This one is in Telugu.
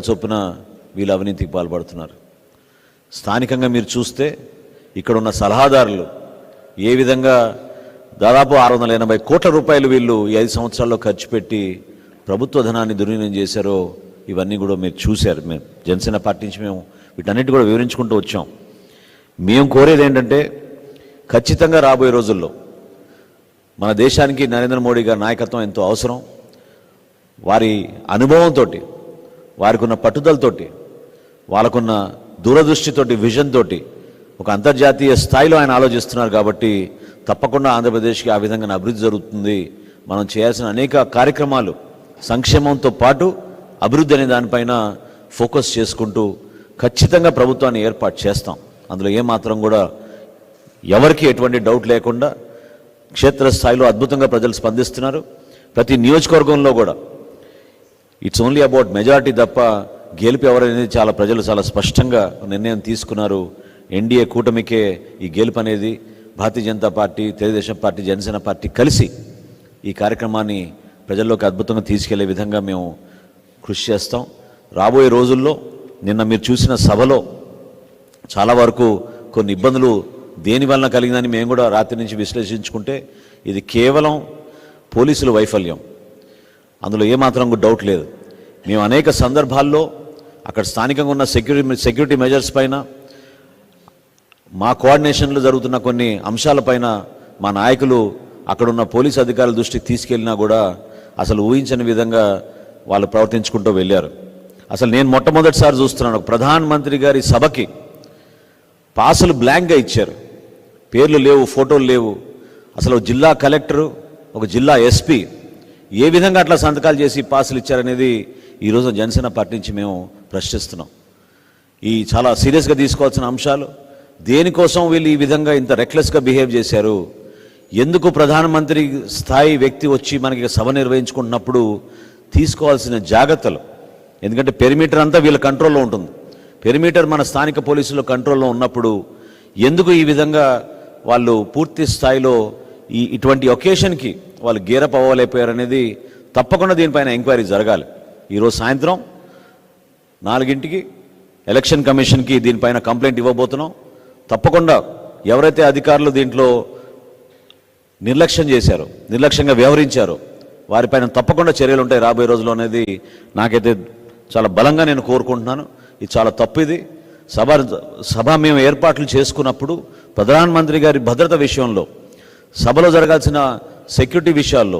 చొప్పున వీళ్ళు అవినీతికి పాల్పడుతున్నారు. స్థానికంగా మీరు చూస్తే ఇక్కడ ఉన్న సలహాదారులు ఏ విధంగా దాదాపు 680 కోట్ల రూపాయలు వీళ్ళు ఈ 5 సంవత్సరాల్లో ఖర్చు పెట్టి ప్రభుత్వ ధనాన్ని దుర్వినియోగం చేశారో ఇవన్నీ కూడా మీరు చూశారు. మేము జనసేన పార్టీ నుంచి మేము వీటన్నిటి కూడా వివరించుకుంటూ వచ్చాం. మేము కోరేది ఏంటంటే ఖచ్చితంగా రాబోయే రోజుల్లో మన దేశానికి నరేంద్ర మోడీ గారి నాయకత్వం ఎంతో అవసరం. వారి అనుభవంతో, వారికి ఉన్న పట్టుదలతోటి, వాళ్ళకున్న దూరదృష్టితోటి, విజన్ తోటి ఒక అంతర్జాతీయ స్థాయిలో ఆయన ఆలోచిస్తున్నారు. కాబట్టి తప్పకుండా ఆంధ్రప్రదేశ్కి ఆ విధంగా అభివృద్ధి జరుగుతుంది. మనం చేయాల్సిన అనేక కార్యక్రమాలు సంక్షేమంతో పాటు అభివృద్ధి అనే దానిపైన ఫోకస్ చేసుకుంటూ ఖచ్చితంగా ప్రభుత్వాన్ని ఏర్పాటు చేస్తాం. అందులో ఏమాత్రం కూడా ఎవరికి ఎటువంటి డౌట్ లేకుండా క్షేత్రస్థాయిలో అద్భుతంగా ప్రజలు స్పందిస్తున్నారు. ప్రతి నియోజకవర్గంలో కూడా ఇట్స్ ఓన్లీ అబౌట్ మెజారిటీ తప్ప గెలుపు ఎవరనేది ప్రజలు చాలా స్పష్టంగా నిర్ణయం తీసుకున్నారు. ఎన్డీఏ కూటమికే ఈ గెలుపు అనేది. Bharatiya Janata party, Telugu Desam party, Janasena party కలిసి ఈ కార్యక్రమాన్ని ప్రజల్లోకి అద్భుతంగా తీసుకెళ్లే విధంగా మేము కృషి చేస్తాం. రాబోయే రోజుల్లో నిన్న మీరు చూసిన సభలో చాలా వరకు కొన్ని ఇబ్బందులు దేనివలన కలిగిందని మేము కూడా రాత్రి నుంచి విశ్లేషించుకుంటే ఇది కేవలం పోలీసుల వైఫల్యం, అందులో ఏమాత్రం డౌట్ లేదు. మేము అనేక సందర్భాల్లో అక్కడ స్థానికంగా ఉన్న సెక్యూరిటీ మెజర్స్ పైన, మా కోఆర్డినేషన్లో జరుగుతున్న కొన్ని అంశాలపైన మా నాయకులు అక్కడున్న పోలీసు అధికారుల దృష్టికి తీసుకెళ్ళినా కూడా అసలు ఊహించని విధంగా వాళ్ళు ప్రవర్తించుకుంటూ వెళ్ళారు. అసలు నేను మొట్టమొదటిసారి చూస్తున్నాను, ప్రధానమంత్రి గారి సభకి పాసులు బ్లాంక్గా ఇచ్చారు, పేర్లు లేవు, ఫోటోలు లేవు. అసలు జిల్లా కలెక్టరు, ఒక జిల్లా ఎస్పీ ఏ విధంగా అట్లా సంతకాలు చేసి పాసులు ఇచ్చారనేది ఈరోజు జనసేన పార్టీ నుంచి మేము ప్రశ్నిస్తున్నాం. ఈ చాలా సీరియస్గా తీసుకోవాల్సిన అంశాలు. దేనికోసం వీళ్ళు ఈ విధంగా ఇంత రెక్లెస్గా బిహేవ్ చేశారు? ఎందుకు ప్రధానమంత్రి స్థాయి వ్యక్తి వచ్చి మనకి సభ నిర్వహించుకుంటున్నప్పుడు తీసుకోవాల్సిన జాగ్రత్తలు, ఎందుకంటే పెరిమీటర్ అంతా వీళ్ళ కంట్రోల్లో ఉంటుంది. పెరిమీటర్ మన స్థానిక పోలీసుల కంట్రోల్లో ఉన్నప్పుడు ఎందుకు ఈ విధంగా వాళ్ళు పూర్తి స్థాయిలో ఇటువంటి ఒకేషన్కి వాళ్ళు గేరప్ అవ్వలేకపోయారనేది తప్పకుండా దీనిపైన ఎంక్వైరీ జరగాలి. ఈరోజు సాయంత్రం 4ంటికి ఎలక్షన్ కమిషన్కి దీనిపైన కంప్లైంట్ ఇవ్వబోతున్నాం. తప్పకుండా ఎవరైతే అధికారులు దీంట్లో నిర్లక్ష్యంగా వ్యవహరించారో వారిపైన తప్పకుండా చర్యలు ఉంటాయి రాబోయే రోజుల్లో అనేది నాకైతే చాలా బలంగా నేను కోరుకుంటున్నాను. ఇది చాలా తప్పు. ఇది సభ మేము ఏర్పాట్లు చేసుకున్నప్పుడు ప్రధానమంత్రి గారి భద్రత విషయంలో, సభలో జరగాల్సిన సెక్యూరిటీ విషయాల్లో